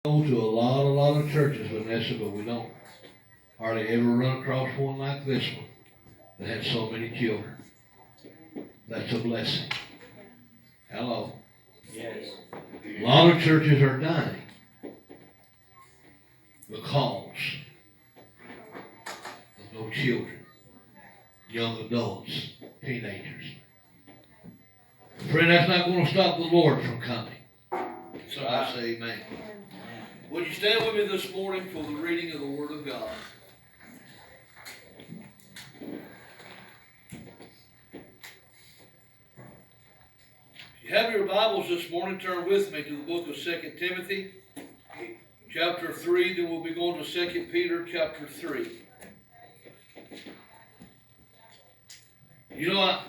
Go to a lot of churches, Vanessa, but we don't hardly ever run across one like this one that had so many children. That's a blessing. Hello. Yes. A lot of churches are dying because of no children, young adults, teenagers. Friend, that's not going to stop the Lord from coming. So I say amen. Would you stand with me this morning for the reading of the Word of God? If you have your Bibles this morning, turn with me to the book of 2 Timothy, chapter 3, then we'll be going to 2 Peter, chapter 3. You know,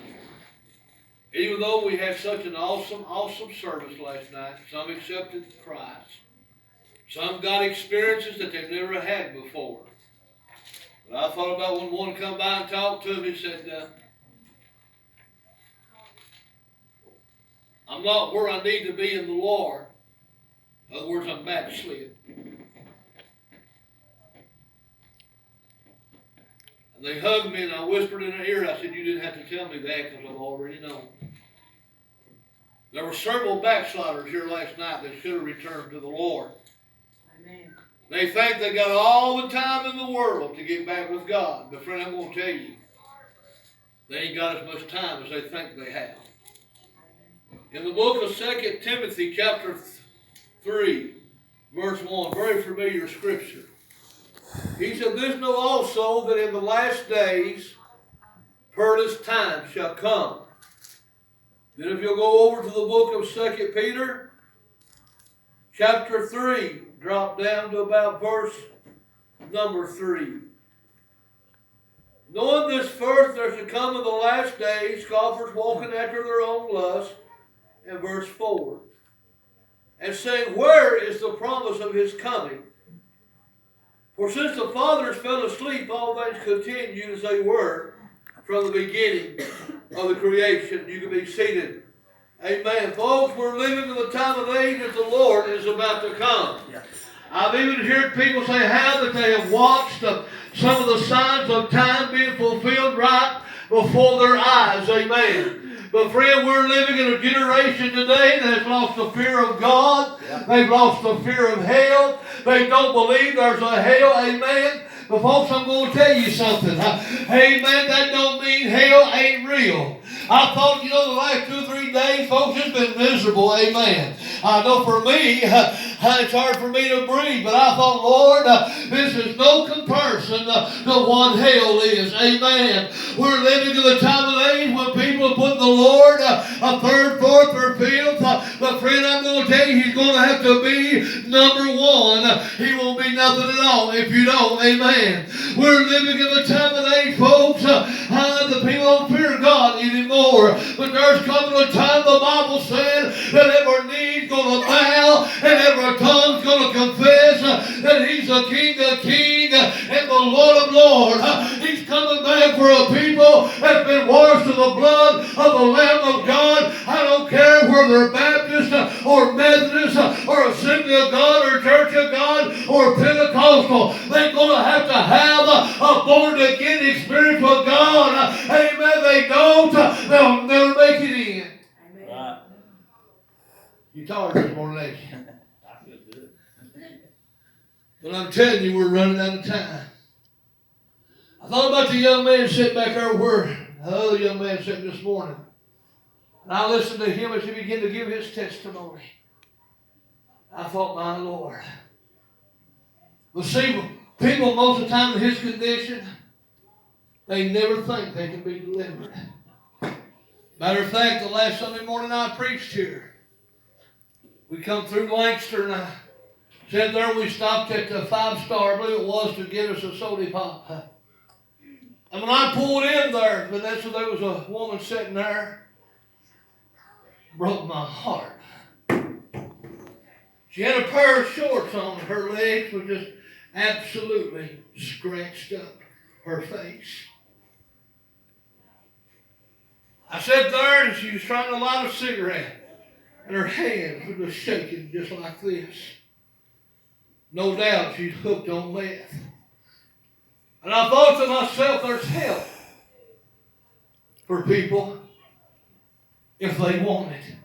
even though we had such an awesome service last night, some accepted Christ. Some got experiences that they've never had before. But I thought about when one come by and talked to me, he said, I'm not where I need to be in the Lord. In other words, I'm backslid. And they hugged me and I whispered in their ear, I said, you didn't have to tell me that because I've already known. There were several backsliders here last night that should have returned to the Lord. Amen. They think they got all the time in the world to get back with God. But friend, I'm going to tell you, they ain't got as much time as they think they have. In the book of 2 Timothy chapter 3, verse 1, very familiar scripture. He said, this know also that in the last days perilous times shall come. Then if you'll go over to the book of 2 Peter chapter 3, drop down to about verse number 3. Knowing this first, there shall come in the last days scoffers walking after their own lust. And verse 4. And saying, where is the promise of his coming? For since the fathers fell asleep, all things continue as they were from the beginning of the creation. You can be seated. Amen. Folks, we're living in the time of age that the Lord is about to come. Yeah. I've even heard people say how that they have watched some of the signs of time being fulfilled right before their eyes. Amen. But friend, we're living in a generation today that has lost the fear of God. Yeah. They've lost the fear of hell. They don't believe there's a hell. Amen. But folks, I'm going to tell you something. Amen. That don't mean hell ain't real. I thought, the last 2 or 3 days, folks, it's been miserable. Amen. I know for me, it's hard for me to breathe, but I thought, Lord, this is no comparison to what hell is. Amen. We're living in the time of age when people put the Lord a third, fourth, or fifth. But friend, I'm going to tell you, he's going to have to be number one. He won't be nothing at all if you don't. Amen. We're living in the time of age, folks. The people don't fear God anymore. But there's coming a time, the Bible said, that every knee's going to bow and every tongue's going to confess that he's the King of kings and the Lord of lords. He's coming back for a people that's been washed in the blood of the Lamb of God. I don't care whether they're Baptist or Methodist or Assembly of God or Church of God or Pentecostal. They're going to have a born-again experience with God. Amen. They don't, they'll never make it in. Amen. Right. You tired this morning, ain't you? I feel good. But I'm telling you, we're running out of time. I thought about the young man sitting back there where the other young man sitting this morning. And I listened to him as he began to give his testimony. I thought, my Lord. But see, people most of the time in his condition, they never think they can be delivered. Matter of fact, the last Sunday morning I preached here, we come through Lancaster and I said there we stopped at the 5-star, I believe it was, to get us a soda pop. And when I pulled in there, Vanessa, there was a woman sitting there, broke my heart. She had a pair of shorts on, and her legs were just absolutely scratched up her face. I sat there and she was trying to light a cigarette and her hands were just shaking just like this. No doubt she's hooked on meth. And I thought to myself, there's help for people if they want it.